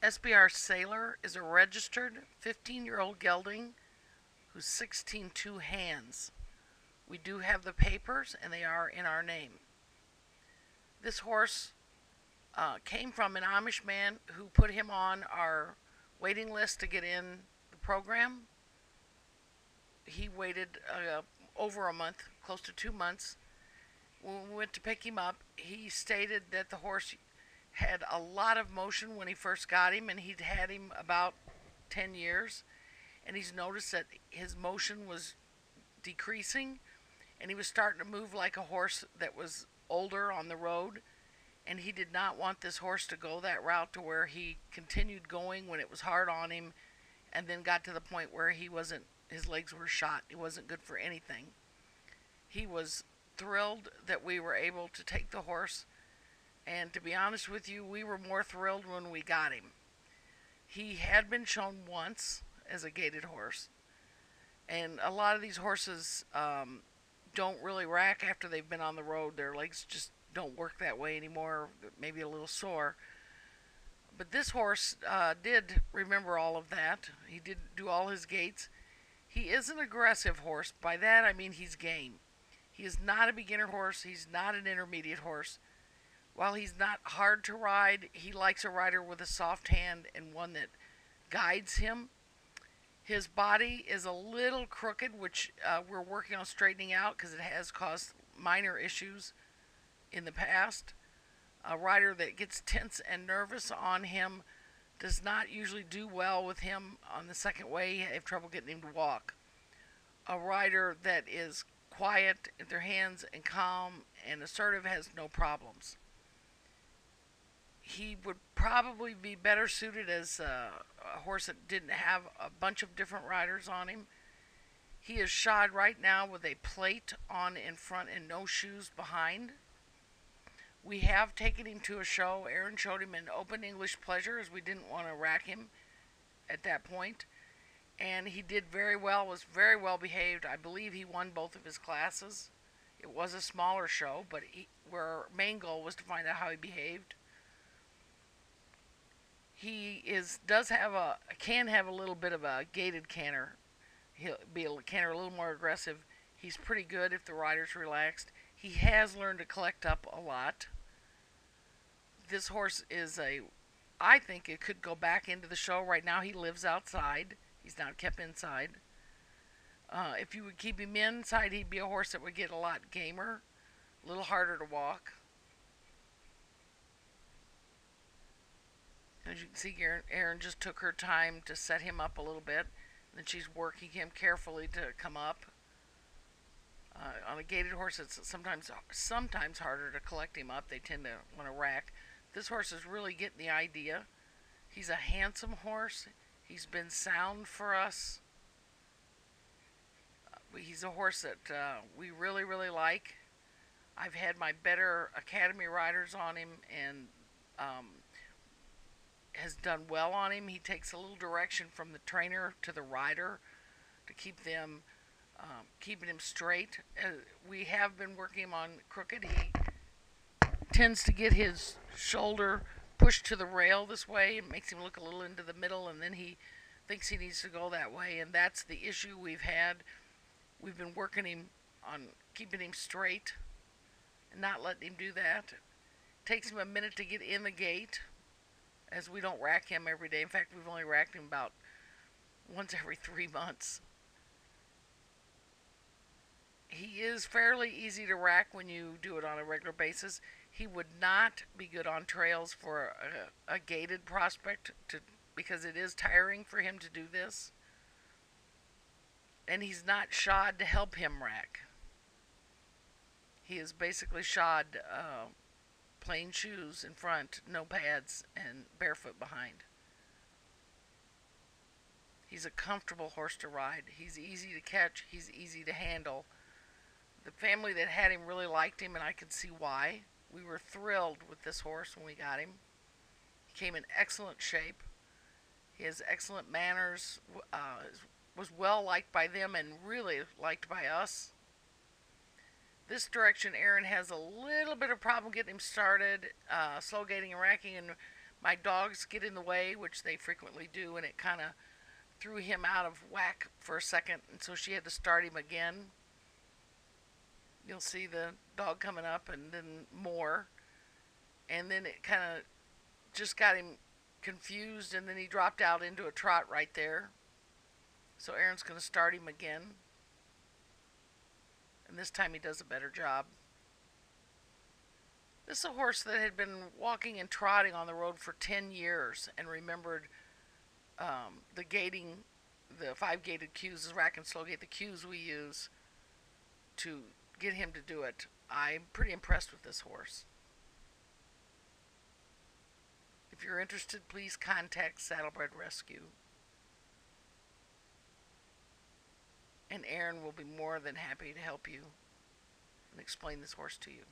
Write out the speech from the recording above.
SBR Sailor is a registered 15-year-old gelding who's 16 hands. We do have the papers and they are in our name. This horse came from an Amish man who put him on our waiting list to get in the program. He waited over a month, close to 2 months. When we went to pick him up, he stated that the horse had a lot of motion when he first got him, and he'd had him about 10 years. And he's noticed that his motion was decreasing, and he was starting to move like a horse that was older on the road. And he did not want this horse to go that route to where he continued going when it was hard on him, and then got to the point where his legs were shot. He wasn't good for anything. He was thrilled that we were able to take the horse, and to be honest with you, we were more thrilled when we got him. He had been shown once as a gaited horse, and a lot of these horses don't really rack after they've been on the road. Their legs just don't work that way anymore, maybe a little sore. But this horse did remember all of that. He did do all his gaits. He is an aggressive horse. By that I mean he's game. He is not a beginner horse. He's not an intermediate horse. While he's not hard to ride, he likes a rider with a soft hand and one that guides him. His body is a little crooked, which we're working on straightening out because it has caused minor issues in the past. A rider that gets tense and nervous on him does not usually do well with him on the second way. You have trouble getting him to walk. A rider that is quiet in their hands and calm and assertive has no problems. He would probably be better suited as a horse that didn't have a bunch of different riders on him. He is shod right now with a plate on in front and no shoes behind. We have taken him to a show. Aaron showed him an Open English Pleasure, as we didn't want to rack him at that point. And he did very well, was very well behaved. I believe he won both of his classes. It was a smaller show, but our main goal was to find out how he behaved. He can have a little bit of a gaited canter. He'll be a canter a little more aggressive. He's pretty good if the rider's relaxed. He has learned to collect up a lot. This horse I think it could go back into the show. Right now he lives outside. He's not kept inside. If you would keep him inside, he'd be a horse that would get a lot gamer, a little harder to walk. As you can see, Erin just took her time to set him up a little bit. And then she's working him carefully to come up. On a gaited horse, it's sometimes harder to collect him up. They tend to want to rack. This horse is really getting the idea. He's a handsome horse. He's been sound for us. He's a horse that we really, really like. I've had my better academy riders on him and has done well on him. He takes a little direction from the trainer to the rider to keep them keeping him straight. We have been working him on crooked. He tends to get his shoulder pushed to the rail this way. It makes him look a little into the middle, and then he thinks he needs to go that way, and that's the issue we've had. We've been working him on keeping him straight and not letting him do that. It takes him a minute to get in the gate, as we don't rack him every day. In fact, we've only racked him about once every 3 months. He is fairly easy to rack when you do it on a regular basis. He would not be good on trails for a gaited prospect because it is tiring for him to do this. And he's not shod to help him rack. He is basically shod plain shoes in front, no pads, and barefoot behind. He's a comfortable horse to ride. He's easy to catch. He's easy to handle. The family that had him really liked him, and I could see why. We were thrilled with this horse when we got him. He came in excellent shape. He has excellent manners, was well liked by them and really liked by us. This direction, Aaron has a little bit of problem getting him started, slow gating and racking, and My dogs get in the way, which they frequently do, and it kind of threw him out of whack for a second, and so she had to start him again. You'll see the dog coming up and then more, and then it kind of just got him confused, and then he dropped out into a trot right there. So Aaron's going to start him again, and this time he does a better job. This is a horse that had been walking and trotting on the road for 10 years and remembered the gating, the 5 gated cues, the rack and slow gate, the cues we use to get him to do it. I'm pretty impressed with this horse. If you're interested, please contact Saddlebred Rescue, and Aaron will be more than happy to help you and explain this horse to you.